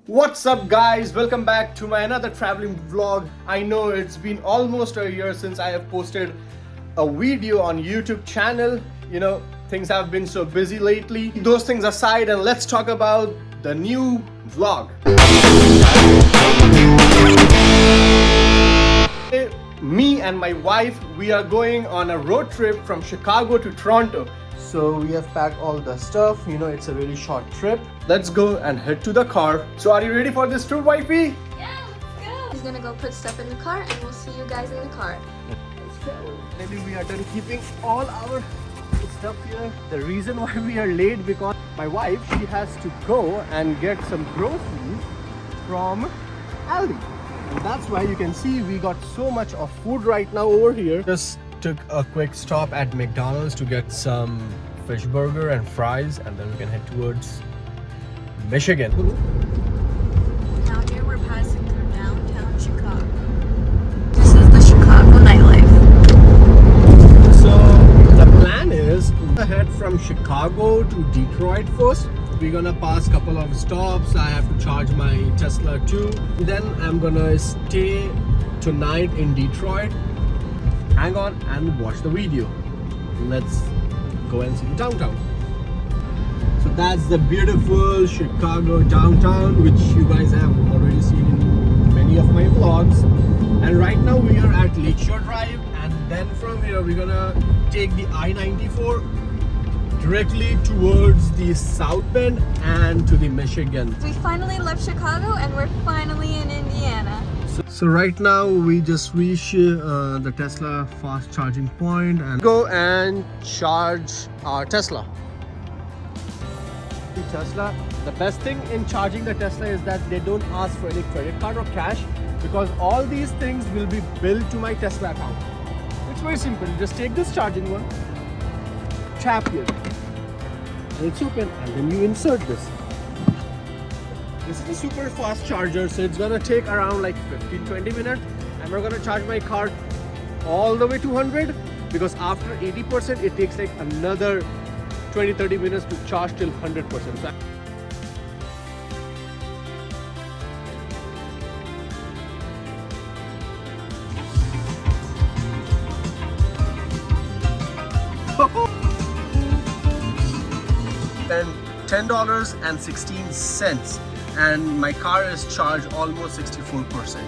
What's up guys, welcome back to my another traveling vlog. I know it's been almost a year since I have posted a video on YouTube channel. You know, things have been so busy lately. Those things aside, and let's talk about the new vlog. Me and my wife, we are going on a road trip from Chicago to Toronto. So we have packed all the stuff, you know, it's a really short trip. Let's go and head to the car. So are you ready for this tour, wifey? Yeah, let's go. He's gonna go put stuff in the car and we'll see you guys in the car. Let's go. Maybe we are done keeping all our stuff here. The reason why we are late because my wife, she has to go and get some groceries from Aldi. And that's why you can see we got so much of food right now over here. Just took a quick stop at McDonald's to get some fish burger and fries, and then we can head towards Michigan. Now here we're passing through downtown Chicago. This is the Chicago nightlife. So the plan is to head from Chicago to Detroit first. We're gonna pass a couple of stops. I have to charge my Tesla too. Then I'm gonna stay tonight in Detroit. Hang on and watch the video. Let's go and see the downtown. So that's the beautiful Chicago downtown, which you guys have already seen in many of my vlogs. And right now we are at Lakeshore Drive, and then from here we're gonna take the I-94 directly towards the South Bend and to the Michigan. We finally left Chicago and we're finally in Indiana. So right now we just reached the Tesla fast charging point and go and charge our Tesla. The best thing in charging the Tesla is that they don't ask for any credit card or cash, because all these things will be billed to my Tesla account. It's very simple. You just take this charging one, tap here, and it's open, and then you insert this. This is a super fast charger, so it's gonna take around like 15-20 minutes, and we're gonna charge my car all the way to 100, because after 80% it takes like another 20-30 minutes to charge till 100%. So and $10.16, and my car is charged almost 64%.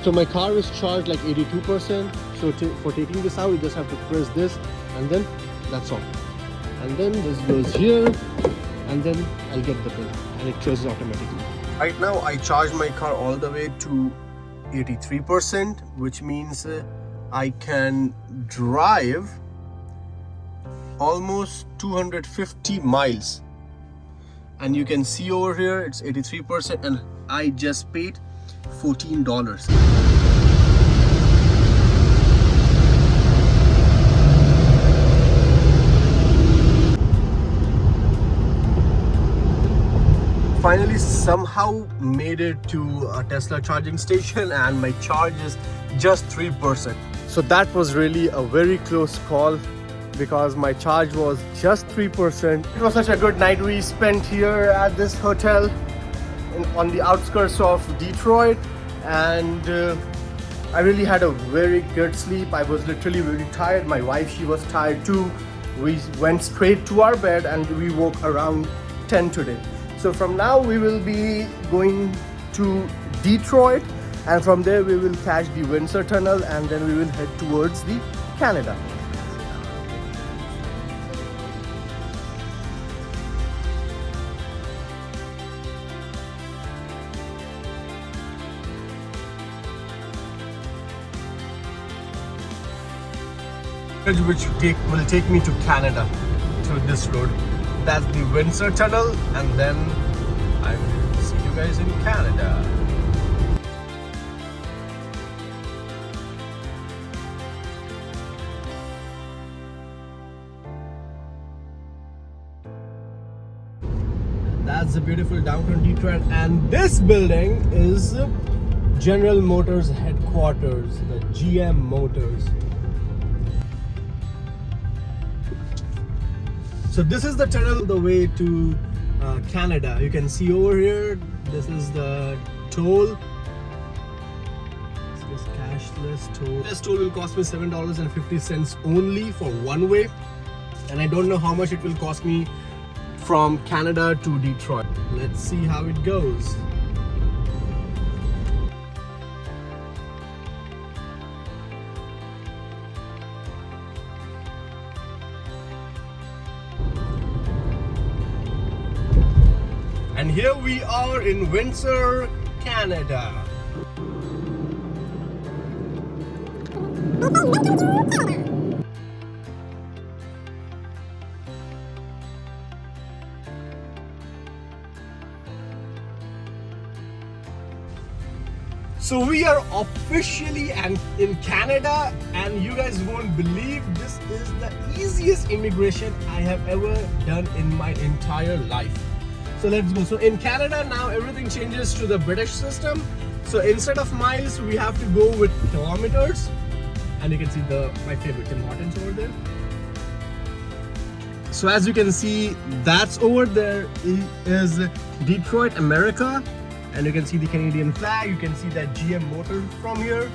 So my car is charged like 82%. So for taking this out, you just have to press this, and then that's all. And then this goes here, and then I'll get the bill, and it chooses automatically. Right now I charged my car all the way to 83%, which means I can drive almost 250 miles. And you can see over here it's 83%, and I just paid $14. Finally somehow made it to a Tesla charging station, and my charge is just 3%. So that was really a very close call, because my charge was just 3%. It was such a good night we spent here at this hotel on the outskirts of Detroit, and I really had a very good sleep. I was literally very tired. My wife, she was tired too. We went straight to our bed and we woke around 10 today. So from now we will be going to Detroit, and from there we will catch the Windsor Tunnel, and then we will head towards the Canada. Which will take me to Canada through this road. That's the Windsor Tunnel, and then I will see you guys in Canada. That's the beautiful downtown Detroit, and this building is General Motors headquarters, the GM Motors. So this is the tunnel the way to Canada. You can see over here This is the toll. This is cashless toll. This toll will cost me $7.50 only for one way, and I don't know how much it will cost me from Canada to Detroit. Let's see how it goes. And here we are in Windsor, Canada. So we are officially in Canada, and you guys won't believe this is the easiest immigration I have ever done in my entire life. So let's go. So in Canada now everything changes to the British system. So instead of miles we have to go with kilometers, and you can see my favorite Tim Hortons over there. So as you can see, that's over there is Detroit, America, and you can see the Canadian flag. You can see that GM motor from here.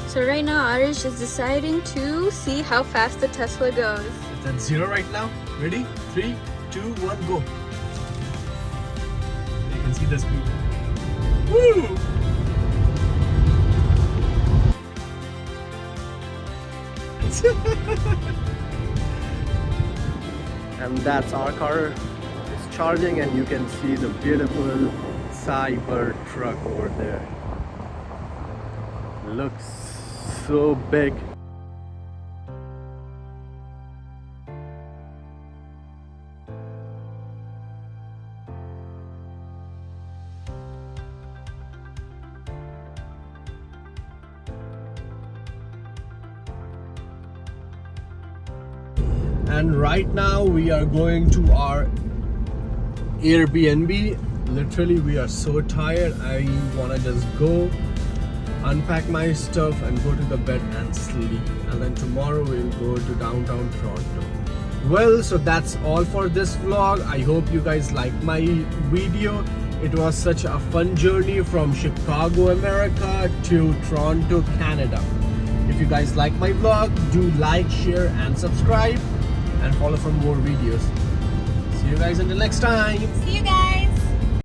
So right now Arish is deciding to see how fast the Tesla goes. It's at 0 right now. Ready? 3, 2, 1, go. You can see the speed. Woo! And that's our car. It's charging, and you can see the beautiful Cyber truck over there. Looks so big. And right now we are going to our Airbnb. Literally we are so tired. I wanna just go unpack my stuff and go to the bed and sleep, and then tomorrow we'll go to downtown Toronto. Well, so that's all for this vlog. I hope you guys liked my video. It was such a fun journey from Chicago, America to Toronto, Canada. If you guys like my vlog, do like, share and subscribe, and follow for more videos. See you guys until next time. See you guys!